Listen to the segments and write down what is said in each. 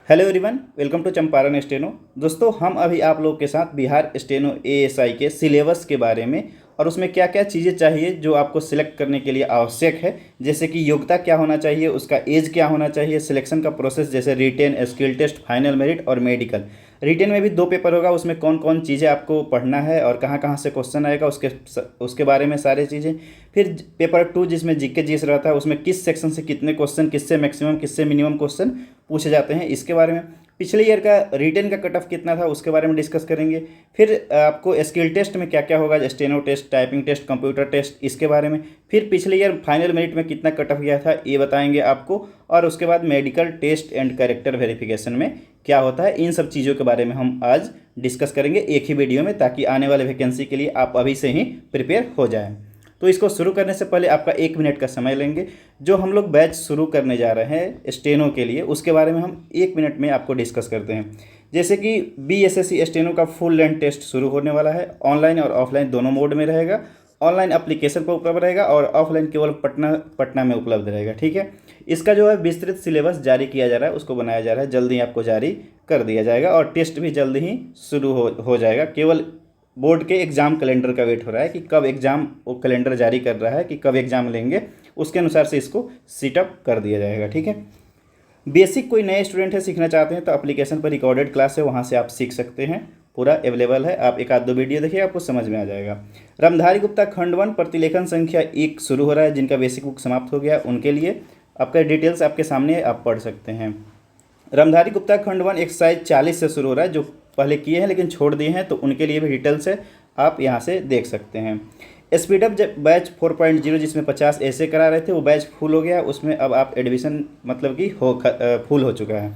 Hello everyone, welcome to Champaran steno. दोस्तों, हम अभी आप लोग के साथ बिहार स्टेनो एएसआई के सिलेबस के बारे में और उसमें क्या क्या चीज़ें चाहिए जो आपको सिलेक्ट करने के लिए आवश्यक है, जैसे कि योग्यता क्या होना चाहिए, उसका एज क्या होना चाहिए, सिलेक्शन का प्रोसेस जैसे written, skill test, final merit और मेडिकल। रिटेन में भी 2 पेपर होगा, उसमें कौन कौन चीज़ें आपको पढ़ना है और कहाँ कहाँ से क्वेश्चन आएगा उसके बारे में सारी चीज़ें। फिर पेपर 2 जिसमें जीके जीएस रहता है, उसमें किस सेक्शन से कितने क्वेश्चन, किससे मैक्सिमम किससे मिनिमम क्वेश्चन पूछे जाते हैं, इसके बारे में। पिछले ईयर का रिटेन का कट ऑफ कितना था उसके बारे में डिस्कस करेंगे। फिर आपको स्किल टेस्ट में क्या क्या होगा, steno test, typing test, computer test, इसके बारे में। फिर पिछले ईयर फाइनल मेरिट में कितना कट ऑफ गया था ये बताएंगे आपको। और उसके बाद medical test and character verification में क्या होता है, इन सब चीज़ों के बारे में हम आज डिस्कस करेंगे एक ही वीडियो में, ताकि आने वाले वैकेंसी के लिए आप अभी से ही प्रिपेयर हो जाएं। तो इसको शुरू करने से पहले आपका 1 मिनट का समय लेंगे। जो हम लोग बैच शुरू करने जा रहे हैं स्टेनो के लिए, उसके बारे में हम 1 मिनट में आपको डिस्कस करते हैं। जैसे कि बीएसएससी स्टेनो का फुल लेंथ टेस्ट शुरू होने वाला है। ऑनलाइन और ऑफलाइन दोनों मोड में रहेगा। ऑनलाइन एप्लीकेशन पर उपलब्ध रहेगा और ऑफलाइन केवल पटना में उपलब्ध रहेगा। ठीक है, इसका जो है विस्तृत सिलेबस जारी किया जा रहा है, उसको बनाया जा रहा है, जल्दी आपको जारी कर दिया जाएगा और टेस्ट भी जल्दी ही शुरू हो जाएगा। केवल बोर्ड के एग्ज़ाम कैलेंडर का वेट हो रहा है कि कब एग्ज़ाम, वो कैलेंडर जारी कर रहा है कि कब एग्ज़ाम लेंगे, उसके अनुसार से इसको सीटअप कर दिया जाएगा। ठीक है, बेसिक कोई नए स्टूडेंट है, सीखना चाहते हैं तो एप्लीकेशन पर रिकॉर्डेड क्लास है, वहाँ से आप सीख सकते हैं, पूरा अवेलेबल है। आप एक आध दो वीडियो देखिए, आपको समझ में आ जाएगा। रामधारी गुप्ता खंड 1 प्रतिलेखन संख्या 1 शुरू हो रहा है। जिनका बेसिक बुक समाप्त हो गया उनके लिए आपका डिटेल्स आपके सामने है, आप पढ़ सकते हैं। रामधारी गुप्ता खंड 1 एक्सरसाइज 40 से शुरू हो रहा है। जो पहले किए हैं लेकिन छोड़ दिए हैं तो उनके लिए भी डिटेल्स है, आप यहाँ से देख सकते हैं। स्पीडअप बैच 4.0 जिसमें 50 ऐसे करा रहे थे, वो बैच फुल हो गया, उसमें अब आप एडमिशन मतलब कि फुल हो चुका है।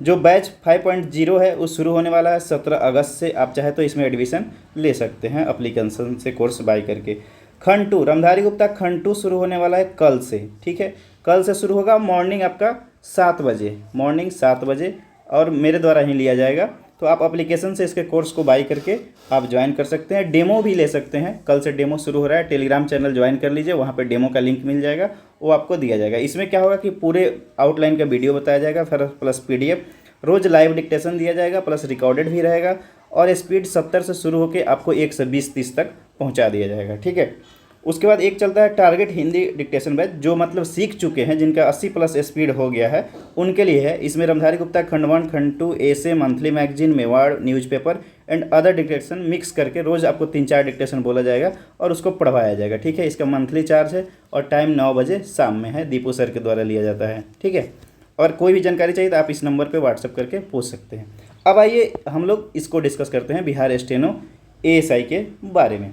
जो बैच 5.0 है वो शुरू होने वाला है 17 अगस्त से। आप चाहे तो इसमें एडमिशन ले सकते हैं एप्लीकेशन से कोर्स बाय करके। खंड 2 रामधारी गुप्ता खंड 2 शुरू होने वाला है कल से। ठीक है, कल से शुरू होगा, मॉर्निंग आपका 7 बजे, मॉर्निंग 7 बजे, और मेरे द्वारा ही लिया जाएगा। तो आप एप्लीकेशन से इसके कोर्स को बाई करके आप ज्वाइन कर सकते हैं। डेमो भी ले सकते हैं, कल से डेमो शुरू हो रहा है। टेलीग्राम चैनल ज्वाइन कर लीजिए, वहाँ पे डेमो का लिंक मिल जाएगा, वो आपको दिया जाएगा। इसमें क्या होगा कि पूरे आउटलाइन का वीडियो बताया जाएगा, फिर प्लस पीडीएफ, रोज़ लाइव डिक्टेशन दिया जाएगा, प्लस रिकॉर्डेड भी रहेगा। और स्पीड 70 से शुरू होकर आपको 120-30 तक पहुँचा दिया जाएगा। ठीक है, उसके बाद एक चलता है टारगेट हिंदी डिक्टेशन बैच, जो मतलब सीख चुके हैं, जिनका 80+ स्पीड हो गया है, उनके लिए है। इसमें रामधारी गुप्ता खंड 1, खंड 2, ऐसे, monthly magazine, Mewar, newspaper and other dictation mix करके रोज़ आपको 3-4 डिक्टेशन बोला जाएगा और उसको पढ़वाया जाएगा। ठीक है, इसका मंथली चार्ज है और टाइम 9 बजे शाम में है, दीपू सर के द्वारा लिया जाता है। ठीक है, और कोई भी जानकारी चाहिए तो आप इस नंबर पर व्हाट्सअप करके पूछ सकते हैं। अब आइए हम लोग इसको डिस्कस करते हैं बिहार स्टेनो एएसआई के बारे में।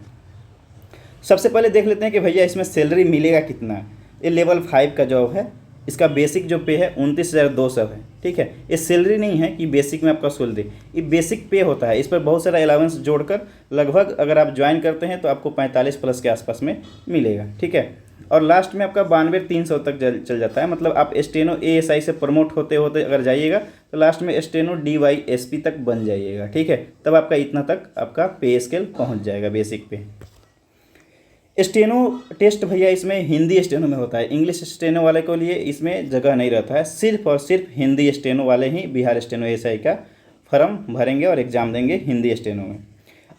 सबसे पहले देख लेते हैं कि भैया इसमें सैलरी मिलेगा कितना। ये लेवल 5 का जॉब है, इसका बेसिक जो पे है 29,200 है। ठीक है, ये सैलरी नहीं है कि बेसिक में आपका शुल्क दे, ये बेसिक पे होता है। इस पर बहुत सारा अलाउंस जोड़कर लगभग अगर आप ज्वाइन करते हैं तो आपको 45+ के आसपास में मिलेगा। ठीक है, और लास्ट में आपका 92,300 तक चल जाता है। मतलब आप स्टेनो एएसआई से प्रमोट होते होते अगर जाइएगा तो लास्ट में स्टेनो डीवाईएसपी तक बन जाइएगा। ठीक है, तब आपका इतना तक आपका पे स्केल पहुँच जाएगा बेसिक पे। स्टेनो टेस्ट भैया इसमें हिंदी स्टेनो में होता है, इंग्लिश स्टेनो वाले के लिए इसमें जगह नहीं रहता है। सिर्फ और सिर्फ हिंदी स्टेनो वाले ही बिहार स्टेनो एएसआई का फॉर्म भरेंगे और एग्ज़ाम देंगे हिंदी स्टेनो में।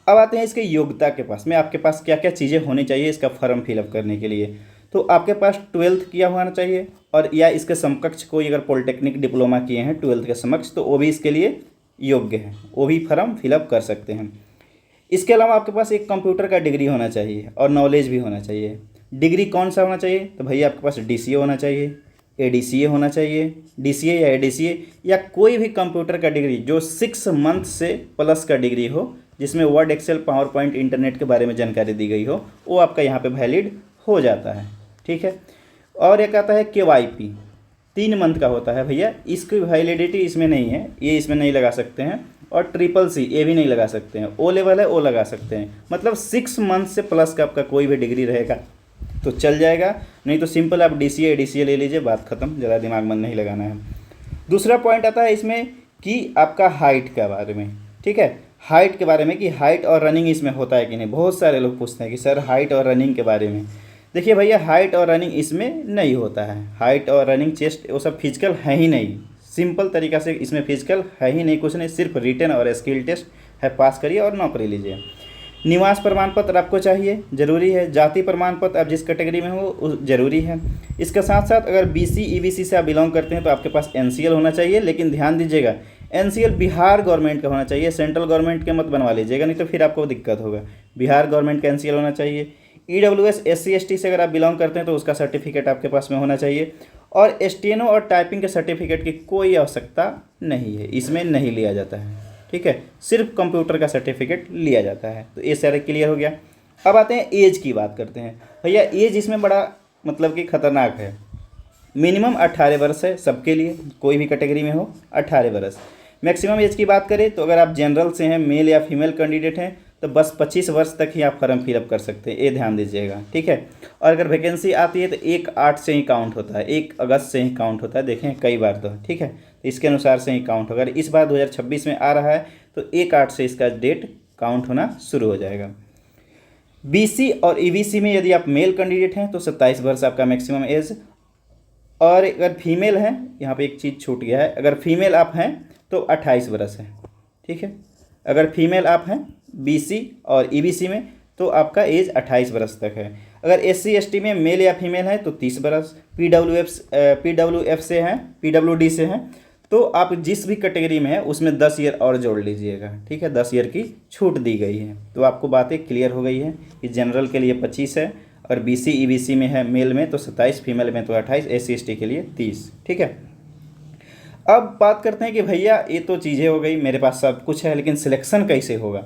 अब आते हैं इसके योग्यता के पास में, आपके पास क्या क्या चीज़ें होनी चाहिए इसका फॉर्म फिलअप करने के लिए। तो आपके पास 12th किया होना चाहिए, और या इसके समकक्ष कोई अगर पॉलिटेक्निक डिप्लोमा किए हैं 12th के समक्ष, तो वो भी इसके लिए योग्य है, वो भी फॉर्म फिलअप कर सकते हैं। इसके अलावा आपके पास एक कंप्यूटर का डिग्री होना चाहिए और नॉलेज भी होना चाहिए। डिग्री कौन सा होना चाहिए, तो भैया आपके पास डीसीए होना चाहिए, एडीसीए होना चाहिए, डीसीए या एडीसीए या कोई भी कंप्यूटर का डिग्री जो 6 मंथ से प्लस का डिग्री हो, जिसमें Word, Excel, PowerPoint, internet के बारे में जानकारी दी गई हो, वो आपका यहाँ पे वैलिड हो जाता है। ठीक है, और एक आता है केवाईपी, 3 मंथ का होता है भैया, इसकी वैलिडिटी इसमें नहीं है, ये इसमें नहीं लगा सकते हैं। और CCC ये भी नहीं लगा सकते हैं। ओ लेवल है, ओ लगा सकते हैं। मतलब 6 मंथ से प्लस का आपका कोई भी डिग्री रहेगा तो चल जाएगा, नहीं तो सिंपल आप डीसीए एडीसीए ले लीजिए, बात ख़त्म, ज़्यादा दिमाग मन नहीं लगाना है। दूसरा पॉइंट आता है इसमें कि आपका हाइट के बारे में। ठीक है, हाइट के बारे में कि हाइट और रनिंग इसमें होता है कि नहीं। बहुत सारे लोग पूछते हैं कि सर हाइट और रनिंग के बारे में। देखिए भैया, हाइट और रनिंग इसमें नहीं होता है। हाइट और रनिंग, चेस्ट, वो सब फिजिकल है ही नहीं, सिंपल तरीका से, इसमें फिजिकल है ही नहीं, कुछ नहीं, सिर्फ रिटन और स्किल टेस्ट है, पास करिए और नौकरी लीजिए। निवास प्रमाण पत्र आपको चाहिए, ज़रूरी है। जाति प्रमाण पत्र आप जिस कैटेगरी में हो ज़रूरी है। इसके साथ साथ अगर बीसी ईबीसी से आप बिलोंग करते हैं तो आपके पास एनसीएल होना चाहिए, लेकिन ध्यान दीजिएगा एनसीएल बिहार गवर्नमेंट का होना चाहिए, सेंट्रल गवर्नमेंट के मत बनवा लीजिएगा, नहीं तो फिर आपको दिक्कत होगा। बिहार गवर्नमेंट का एनसीएल होना चाहिए। ईडब्ल्यूएस एससी एसटी से अगर आप बिलोंग करते हैं तो उसका सर्टिफिकेट आपके पास में होना चाहिए। और स्टेनो और टाइपिंग के सर्टिफिकेट की कोई आवश्यकता नहीं है, इसमें नहीं लिया जाता है, ठीक है, सिर्फ कंप्यूटर का सर्टिफिकेट लिया जाता है। तो ये सारे क्लियर हो गया। अब आते हैं एज की बात करते हैं। भैया एज इसमें बड़ा मतलब कि खतरनाक है। मिनिमम 18 वर्ष है सबके लिए, कोई भी कैटेगरी में हो 18 वर्ष। मैक्सिमम एज की बात करें तो अगर आप जनरल से हैं, मेल या फीमेल कैंडिडेट हैं, तो बस 25 वर्ष तक ही आप फॉर्म फिलअप कर सकते हैं, ये ध्यान दीजिएगा, ठीक है। और अगर वैकेंसी आती है तो 1/8 से ही काउंट होता है, 1 अगस्त से ही काउंट होता है, देखें कई बार तो, ठीक है। तो इसके अनुसार से ही काउंट होगा। इस बार 2026 में आ रहा है तो 1/8 से इसका डेट काउंट होना शुरू हो जाएगा। बीसी और ईबीसी में यदि आप मेल कैंडिडेट हैं तो 27 वर्ष आपका मैक्सिमम एज। और अगर फीमेल हैं, यहाँ पे एक चीज़ छूट गया है, अगर फीमेल आप हैं तो 28 वर्ष है, ठीक है। अगर फीमेल आप हैं बीसी और ईबीसी में तो आपका एज 28 वर्ष तक है। अगर एससी एसटी में मेल या फीमेल है तो 30 वर्ष। पीडब्ल्यूएफ से हैं, पीडब्ल्यूडी से हैं तो आप जिस भी कैटेगरी में है उसमें 10 ईयर और जोड़ लीजिएगा, ठीक है, 10 ईयर की छूट दी गई है। तो आपको बातें क्लियर हो गई है कि जनरल के लिए 25 है, और बीसी ईबीसी में है मेल में तो 27, फीमेल में तो 28, एससी एसटी के लिए 30, ठीक है। अब बात करते हैं कि भैया ये तो चीज़ें हो गई, मेरे पास सब कुछ है, लेकिन सिलेक्शन कैसे होगा।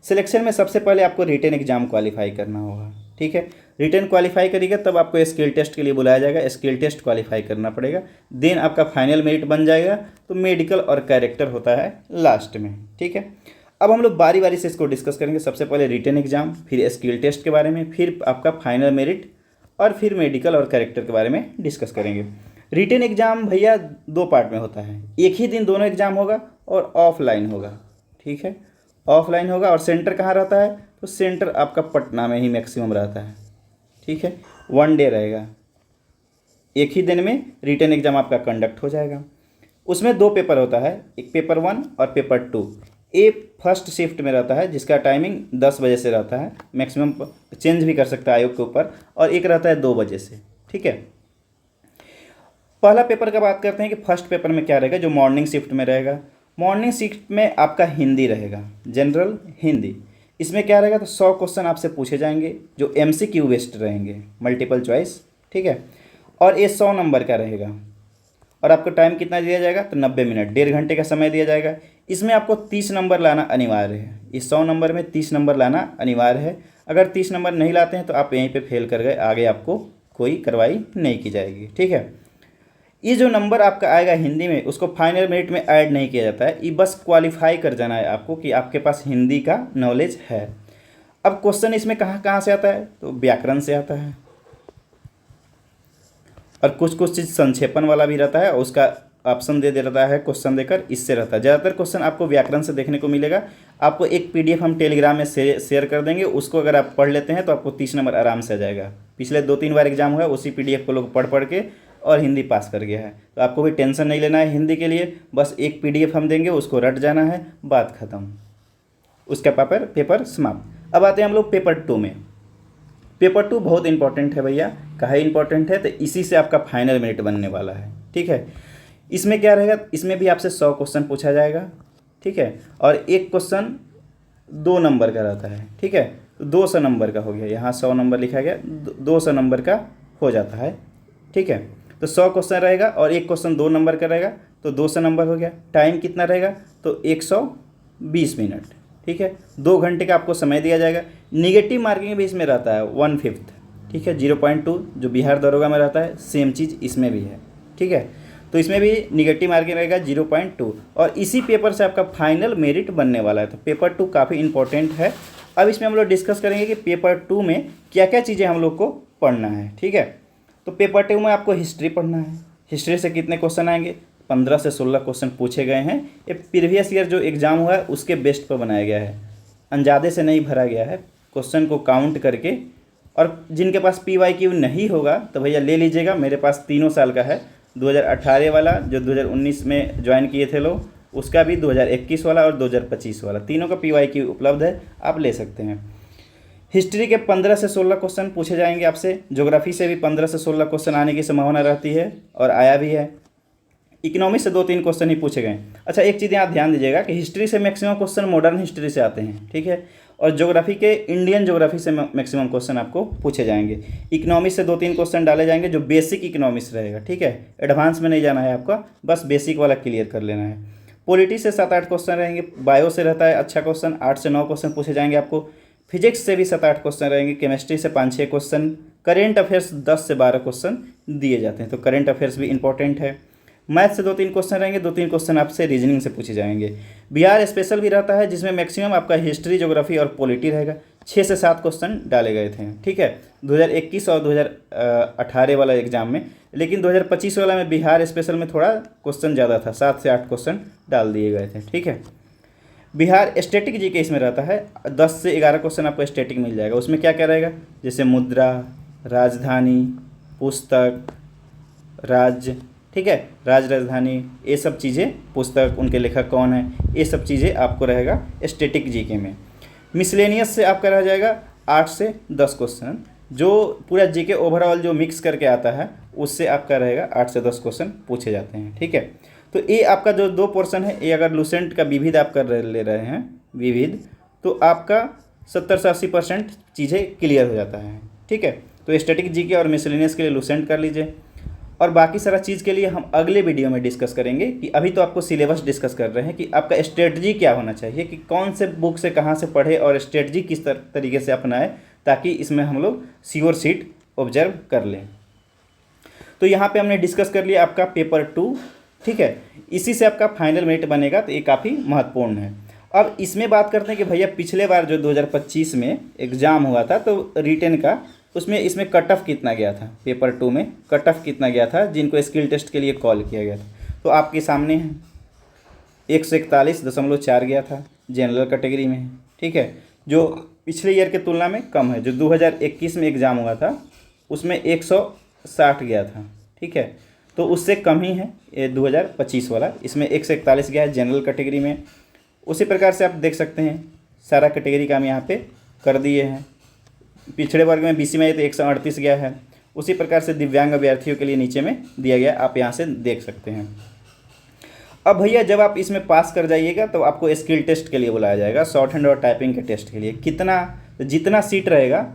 सिलेक्शन में सबसे पहले आपको रिटन एग्जाम क्वालिफाई करना होगा, ठीक है। रिटन क्वालिफाई करिएगा तब आपको स्किल टेस्ट के लिए बुलाया जाएगा, स्किल टेस्ट क्वालिफाई करना पड़ेगा, देन आपका फाइनल मेरिट बन जाएगा। तो मेडिकल और कैरेक्टर होता है लास्ट में, ठीक है। अब हम लोग बारी बारी से इसको डिस्कस करेंगे। सबसे पहले रिटन एग्जाम, फिर स्किल टेस्ट के बारे में, फिर आपका फाइनल मेरिट, और फिर मेडिकल और कैरेक्टर के बारे में डिस्कस करेंगे। रिटन एग्जाम भैया 2 पार्ट में होता है, एक ही दिन दोनों एग्जाम होगा और ऑफलाइन होगा, ठीक है, ऑफलाइन होगा। और सेंटर कहाँ रहता है, तो सेंटर आपका पटना में ही मैक्सिमम रहता है, ठीक है। 1 डे रहेगा, एक ही दिन में रिटन एग्जाम आपका कंडक्ट हो जाएगा। उसमें 2 पेपर होता है, एक पेपर 1 और पेपर 2। ए फर्स्ट शिफ्ट में रहता है जिसका टाइमिंग 10 बजे से रहता है, मैक्सिमम चेंज भी कर सकता है आयोग के ऊपर, और एक रहता है 2 बजे से, ठीक है। पहला पेपर का बात करते हैं कि फर्स्ट पेपर में क्या रहेगा, जो मॉर्निंग शिफ्ट में रहेगा। मॉर्निंग शिफ्ट में आपका हिंदी रहेगा, जनरल हिंदी। इसमें क्या रहेगा, तो 100 क्वेश्चन आपसे पूछे जाएंगे जो MCQ बेस्ड रहेंगे, मल्टीपल चॉइस, ठीक है। और ये 100 नंबर का रहेगा। और आपको टाइम कितना दिया जाएगा, तो 90 मिनट, 1.5 घंटे का समय दिया जाएगा। इसमें आपको 30 नंबर लाना अनिवार्य है, इस 100 नंबर में 30 नंबर लाना अनिवार्य है। अगर 30 नंबर नहीं लाते हैं तो आप यहीं पे फेल कर गए, आगे आपको कोई कार्रवाई नहीं की जाएगी, ठीक है। ये जो नंबर आपका आएगा हिंदी में, उसको फाइनल मेरिट में ऐड नहीं किया जाता है, ये बस क्वालिफाई कर जाना है आपको कि आपके पास हिंदी का नॉलेज है। अब क्वेश्चन इसमें कहाँ कहाँ से आता है, तो व्याकरण से आता है, और कुछ चीज़ संक्षेपण वाला भी रहता है, और उसका ऑप्शन दे रहता है क्वेश्चन देकर, इससे रहता है। ज़्यादातर क्वेश्चन आपको व्याकरण से देखने को मिलेगा। आपको एक PDF हम टेलीग्राम में शेयर कर देंगे, उसको अगर आप पढ़ लेते हैं तो आपको 30 नंबर आराम से आ जाएगा। पिछले 2-3 बार एग्जाम हुआ, उसी PDF को लोग पढ़ के और हिंदी पास कर गया है। तो आपको भी टेंशन नहीं लेना है हिंदी के लिए, बस एक PDF हम देंगे, उसको रट जाना है, बात खत्म, उसका पेपर समाप्त। अब आते हैं हम लोग पेपर 2 में। पेपर 2 बहुत इंपॉर्टेंट है भैया, काहे इंपॉर्टेंट है, तो इसी से आपका फाइनल मेरिट बनने वाला है, ठीक है। इसमें क्या रहेगा, इसमें भी आपसे 100 क्वेश्चन पूछा जाएगा, ठीक है। और एक क्वेश्चन 2 नंबर का रहता है, ठीक है। तो 200 नंबर का हो गया, यहाँ 100 नंबर लिखा गया, 200 नंबर का हो जाता है, ठीक है। तो 100 क्वेश्चन रहेगा और एक क्वेश्चन 2 नंबर का रहेगा, तो 200 नंबर हो गया। टाइम कितना रहेगा, तो 120 मिनट, ठीक है। 2 घंटे का आपको समय दिया जाएगा। निगेटिव मार्किंग भी इसमें रहता है 1/5, ठीक है, 0.2 जो बिहार दरोगा में रहता है, सेम चीज़ इसमें भी है, ठीक है। तो इसमें भी निगेटिव मार्किंग रहेगा 0.2, और इसी पेपर से आपका फाइनल मेरिट बनने वाला है। तो पेपर 2 काफ़ी इंपॉर्टेंट है। अब इसमें हम लोग डिस्कस करेंगे कि पेपर 2 में क्या क्या चीज़ें हम लोग को पढ़ना है, ठीक है। तो पेपर 2 में आपको हिस्ट्री पढ़ना है। हिस्ट्री से कितने क्वेश्चन आएंगे, 15 से 16 क्वेश्चन पूछे गए हैं। ये प्रीवियस ईयर जो एग्ज़ाम हुआ है उसके बेस्ट पर बनाया गया है, अंदाजे से नहीं भरा गया है, क्वेश्चन को काउंट करके। और जिनके पास PYQ नहीं होगा तो भैया ले लीजिएगा, मेरे पास 3 साल का है, 2018 वाला जो 2019 में ज्वाइन किए थे लोग, उसका भी 2021 वाला और 2025 वाला, तीनों का PYQ उपलब्ध है, आप ले सकते हैं। हिस्ट्री के 15 से 16 क्वेश्चन पूछे जाएंगे आपसे। ज्योग्राफी से भी 15 से 16 क्वेश्चन आने की संभावना रहती है और आया भी है। इकोनॉमिक्स से 2-3 क्वेश्चन ही पूछे गए। अच्छा, एक चीज़ आप ध्यान दीजिएगा कि हिस्ट्री से मैक्सिमम क्वेश्चन मॉडर्न हिस्ट्री से आते हैं, ठीक है, और ज्योग्राफी के इंडियन ज्योग्राफी से मैक्सिमम क्वेश्चन आपको पूछे जाएंगे। इकोनॉमिक्स से 2-3 क्वेश्चन डाले जाएंगे जो बेसिक इकोनॉमिक्स रहेगा, ठीक है, एडवांस में नहीं जाना है आपका, बस बेसिक वाला क्लियर कर लेना है। पॉलिटी से 7-8 क्वेश्चन रहेंगे। बायो से रहता है अच्छा क्वेश्चन, 8 से 9 क्वेश्चन पूछे जाएंगे आपको। फिजिक्स से भी 7-8 क्वेश्चन रहेंगे। केमिस्ट्री से 5-6 क्वेश्चन। करेंट अफेयर्स 10 से 12 क्वेश्चन दिए जाते हैं, तो करेंट अफेयर्स भी इंपॉर्टेंट है। मैथ से 2-3 क्वेश्चन रहेंगे। 2-3 क्वेश्चन आपसे रीजनिंग से पूछे जाएंगे। बिहार स्पेशल भी रहता है जिसमें मैक्सिमम आपका हिस्ट्री, ज्योग्राफी और पॉलिटी रहेगा। 6 से 7 क्वेश्चन डाले गए थे, ठीक है, 2021 और 2018 वाला एग्जाम में। लेकिन 2025 वाला में बिहार स्पेशल में थोड़ा क्वेश्चन ज़्यादा था, 7 से 8 क्वेश्चन डाल दिए गए थे, ठीक है। बिहार स्टैटिक जीके इसमें रहता है, 10 से 11 क्वेश्चन आपको स्टैटिक मिल जाएगा। उसमें क्या क्या रहेगा, जैसे मुद्रा, राजधानी, पुस्तक, राज्य, ठीक है, राजधानी, ये सब चीज़ें, पुस्तक, उनके लेखक कौन है, ये सब चीज़ें आपको रहेगा स्टैटिक जीके में। मिसलेनियस से आपका रह जाएगा 8 से 10 क्वेश्चन, जो पूरा जीके ओवरऑल जो मिक्स करके आता है उससे आपका रहेगा 8 से 10 क्वेश्चन पूछे जाते हैं, ठीक है। तो ये आपका जो 2 पोर्शन है, ये अगर लूसेंट का विविध आप ले रहे हैं विविध, तो आपका 70 से 80% चीज़ें क्लियर हो जाता है, ठीक है। तो स्टैटिक जीके और मिसलेनियस के लिए लूसेंट कर लीजिए, और बाकी सारा चीज़ के लिए हम अगले वीडियो में डिस्कस करेंगे। कि अभी तो आपको सिलेबस डिस्कस कर रहे हैं कि आपका स्ट्रेटजी क्या होना चाहिए, कि कौन से बुक से कहाँ से पढ़े और स्ट्रेटजी किस तरीके से अपनाएं, ताकि इसमें हम लोग श्योर सीट ऑब्जर्व कर लें। तो यहाँ पे हमने डिस्कस कर लिया आपका पेपर 2, ठीक है, इसी से आपका फाइनल मेरिट बनेगा, तो ये काफ़ी महत्वपूर्ण है। अब इसमें बात करते हैं कि भैया पिछले बार जो 2025 में एग्ज़ाम हुआ था तो रिटेन का, उसमें इसमें कट ऑफ कितना गया था, पेपर 2 में कट ऑफ कितना गया था जिनको स्किल टेस्ट के लिए कॉल किया गया था, तो आपके सामने है 141.4 गया था जनरल कैटेगरी में, ठीक है, जो पिछले ईयर के तुलना में कम है। जो 2021 में एग्ज़ाम हुआ था उसमें 160 गया था, ठीक है, तो उससे कम ही है ये 2025 वाला, इसमें 141 गया है जनरल कैटेगरी में। उसी प्रकार से आप देख सकते हैं सारा कैटेगरी का हम यहाँ पे कर दिए हैं। पिछड़े वर्ग में BC में तो 138 गया है। उसी प्रकार से दिव्यांग अभ्यर्थियों के लिए नीचे में दिया गया, आप यहाँ से देख सकते हैं। अब भैया जब आप इसमें पास कर जाइएगा तो आपको स्किल टेस्ट के लिए बुलाया जाएगा, शॉर्ट हैंड और टाइपिंग के टेस्ट के लिए। कितना, जितना सीट रहेगा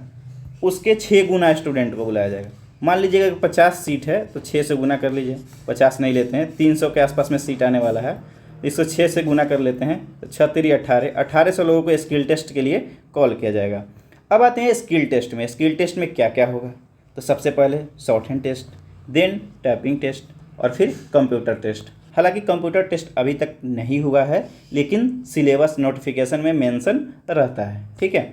उसके 6 गुना स्टूडेंट को बुलाया जाएगा। मान लीजिएगा 50 सीट है तो 6 से गुना कर लीजिए, 50 नहीं लेते हैं, 300 के आसपास में सीट आने वाला है, इसको 6 से गुना कर लेते हैं तो 1800 लोगों को स्किल टेस्ट के लिए कॉल किया जाएगा। अब आते हैं स्किल टेस्ट में। स्किल टेस्ट में क्या क्या होगा, तो सबसे पहले shorthand test, then typing test और फिर कंप्यूटर टेस्ट। हालांकि कंप्यूटर टेस्ट अभी तक नहीं हुआ है, लेकिन सिलेबस नोटिफिकेशन में मेंशन रहता है, ठीक है।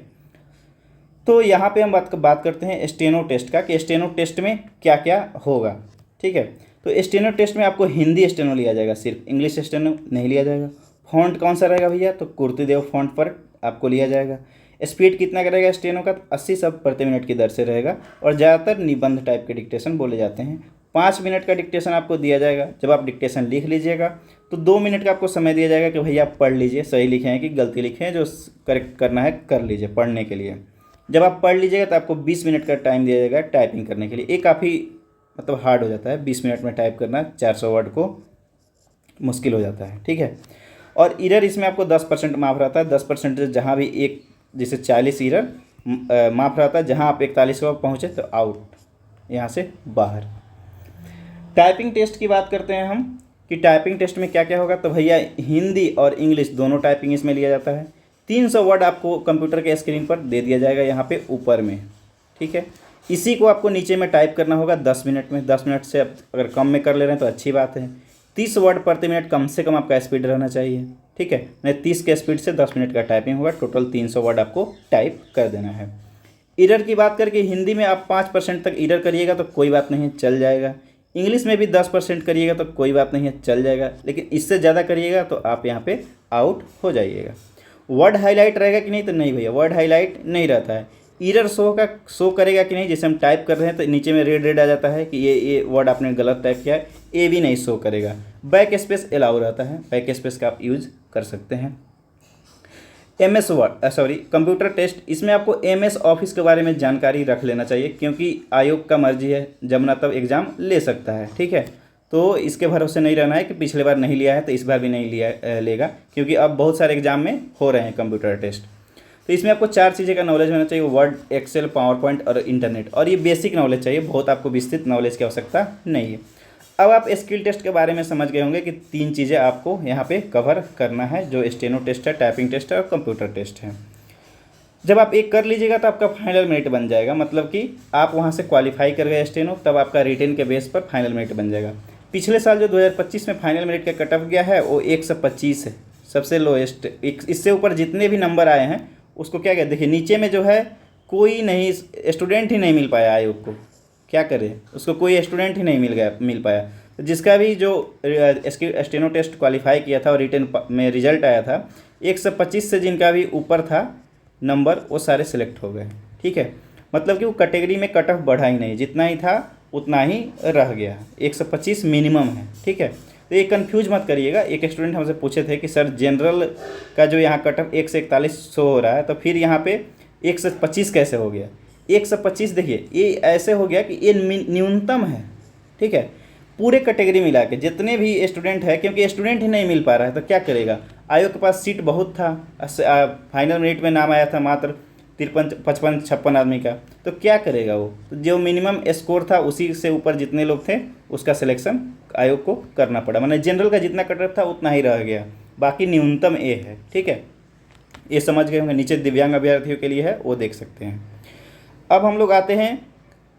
तो यहाँ पे हम बात करते हैं स्टेनो टेस्ट का, कि स्टेनो टेस्ट में क्या क्या होगा, ठीक है। तो स्टेनो टेस्ट में आपको हिंदी स्टेनो लिया जाएगा, सिर्फ इंग्लिश स्टेनो नहीं लिया जाएगा। फॉन्ट कौन सा रहेगा भैया, तो कुर्तीदेव फॉन्ट पर आपको लिया जाएगा। स्पीड कितना करेगा स्टेनो का, 80 शब्द प्रति मिनट की दर से रहेगा, और ज़्यादातर निबंध टाइप के डिक्टेशन बोले जाते हैं। 5 मिनट का डिक्टेशन आपको दिया जाएगा। जब आप डिक्टेशन लिख लीजिएगा तो 2 मिनट का आपको समय दिया जाएगा कि भैया आप पढ़ लीजिए, सही लिखे हैं कि गलती लिखे हैं, जो करेक्ट करना है कर लीजिए पढ़ने के लिए। जब आप पढ़ लीजिएगा तो आपको 20 मिनट का टाइम दिया जाएगा टाइपिंग करने के लिए। ये काफ़ी मतलब हार्ड हो जाता है, 20 मिनट में टाइप करना 400 वर्ड को मुश्किल हो जाता है, ठीक है। और इरर इसमें आपको 10% माफ रहता है। 10% जहाँ भी एक, जैसे 40 इरर माफ रहता है, जहाँ आप 41 को पहुँचे तो आउट, यहाँ से बाहर। टाइपिंग टेस्ट की बात करते हैं हम कि टाइपिंग टेस्ट में क्या क्या होगा, तो भैया हिंदी और इंग्लिश दोनों टाइपिंग इसमें लिया जाता है। 300 वर्ड आपको कंप्यूटर के स्क्रीन पर दे दिया जाएगा यहाँ पे ऊपर में, ठीक है। इसी को आपको नीचे में टाइप करना होगा 10 मिनट में। 10 मिनट से अगर कम में कर ले रहे हैं तो अच्छी बात है। 30 वर्ड प्रति मिनट कम से कम आपका स्पीड रहना चाहिए, ठीक है। नहीं 30 के स्पीड से 10 मिनट का टाइपिंग होगा, टोटल 300 वर्ड आपको टाइप कर देना है। इरर की बात करके हिंदी में आप 5% तक इरर करिएगा तो कोई बात नहीं है, चल जाएगा। इंग्लिश में भी 10% करिएगा तो कोई बात नहीं है, चल जाएगा। लेकिन इससे ज़्यादा करिएगा तो आप यहाँ पे आउट हो जाइएगा। वर्ड हाईलाइट रहेगा कि नहीं, तो नहीं भैया वर्ड हाईलाइट नहीं रहता है। इरर शो करेगा कि नहीं, जैसे हम टाइप कर रहे हैं तो नीचे में रेड आ जाता है कि ये वर्ड आपने गलत टाइप किया है, ए भी नहीं शो करेगा। बैक स्पेस अलाउ रहता है, बैक स्पेस का आप यूज कर सकते हैं। MS वर्ड कंप्यूटर टेस्ट, इसमें आपको MS ऑफिस के बारे में जानकारी रख लेना चाहिए, क्योंकि आयोग का मर्जी है, जब ना तब एग्ज़ाम ले सकता है, ठीक है। तो इसके भरोसे नहीं रहना है कि पिछले बार नहीं लिया है तो इस बार भी नहीं लेगा, क्योंकि अब बहुत सारे एग्जाम में हो रहे हैं कंप्यूटर टेस्ट। तो इसमें आपको 4 चीज़ें का नॉलेज होना चाहिए, वर्ड, एक्सेल, पावर पॉइंट और इंटरनेट, और ये बेसिक नॉलेज चाहिए, बहुत आपको विस्तृत नॉलेज की आवश्यकता नहीं है। अब आप स्किल टेस्ट के बारे में समझ गए होंगे कि 3 चीज़ें आपको यहाँ पे कवर करना है, जो स्टेनो टेस्ट है, टाइपिंग टेस्ट है और कंप्यूटर टेस्ट है। जब आप एक कर लीजिएगा तो आपका फाइनल मेरिट बन जाएगा, मतलब कि आप वहाँ से क्वालिफाई कर गए स्टेनो, तब आपका रिटेन के बेस पर फाइनल मेरिट बन जाएगा। पिछले साल जो 2025 में फाइनल मेरिट का कट ऑफ गया है वो 125 है, सबसे लोएस्ट। इससे ऊपर जितने भी नंबर आए हैं उसको क्या कहते, देखिए नीचे में जो है कोई नहीं, स्टूडेंट ही नहीं मिल पाया आयोग को, क्या करे, उसको कोई स्टूडेंट ही नहीं मिल पाया। तो जिसका भी जो स्टेनो टेस्ट क्वालिफाई किया था और रिटेन में रिजल्ट आया था, 125 से जिनका भी ऊपर था नंबर वो सारे सिलेक्ट हो गए, ठीक है। मतलब कि वो कैटेगरी में कट ऑफ बढ़ा ही नहीं, जितना ही था उतना ही रह गया, 125 मिनिमम है, ठीक है। तो ये कंफ्यूज मत करिएगा। एक स्टूडेंट हमसे पूछे थे कि सर जनरल का जो यहाँ कट ऑफ 1 से 41 शो हो रहा है, तो फिर यहाँ पे 125 कैसे हो गया। 125 देखिए ये ऐसे हो गया कि ये न्यूनतम है, ठीक है। पूरे कैटेगरी मिला के जितने भी स्टूडेंट है, क्योंकि स्टूडेंट ही नहीं मिल पा रहा है तो क्या करेगा। आयोग के पास सीट बहुत था, फाइनल मेरिट में नाम आया था मात्र 53, 55, 56 आदमी का, तो क्या करेगा वो। तो जो मिनिमम स्कोर था उसी से ऊपर जितने लोग थे उसका सिलेक्शन आयोग को करना पड़ा, मतलब जनरल का जितना कट ऑफ था उतना ही रह गया, बाकी न्यूनतम ए है, ठीक है। ये समझ गए होंगे। नीचे दिव्यांग अभ्यर्थियों के लिए है, वो देख सकते हैं। अब हम लोग आते हैं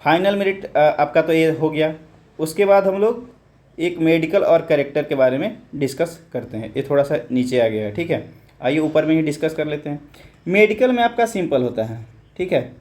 फाइनल मेरिट, आपका तो ये हो गया। उसके बाद हम लोग एक मेडिकल और कैरेक्टर के बारे में डिस्कस करते हैं। ये थोड़ा सा नीचे आ गया है, ठीक है। आइए ऊपर में ही डिस्कस कर लेते हैं। मेडिकल में आपका सिंपल होता है, ठीक है।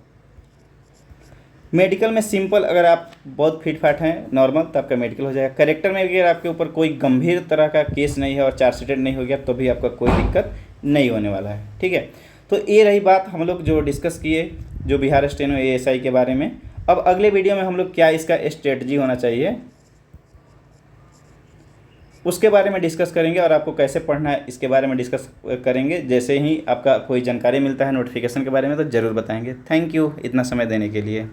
मेडिकल में सिंपल, अगर आप बहुत फिट फाट हैं नॉर्मल तो आपका मेडिकल हो जाएगा। कैरेक्टर में अगर आपके ऊपर कोई गंभीर तरह का केस नहीं है और चार्जशीटेड नहीं हो गया तो भी आपका कोई दिक्कत नहीं होने वाला है, ठीक है। तो ये रही बात हम लोग जो डिस्कस किए जो बिहार स्टेनो ASI के बारे में। अब अगले वीडियो में हम लोग क्या इसका स्ट्रेटजी होना चाहिए उसके बारे में डिस्कस करेंगे, और आपको कैसे पढ़ना है इसके बारे में डिस्कस करेंगे। जैसे ही आपका कोई जानकारी मिलता है नोटिफिकेशन के बारे में तो ज़रूर बताएंगे। थैंक यू इतना समय देने के लिए।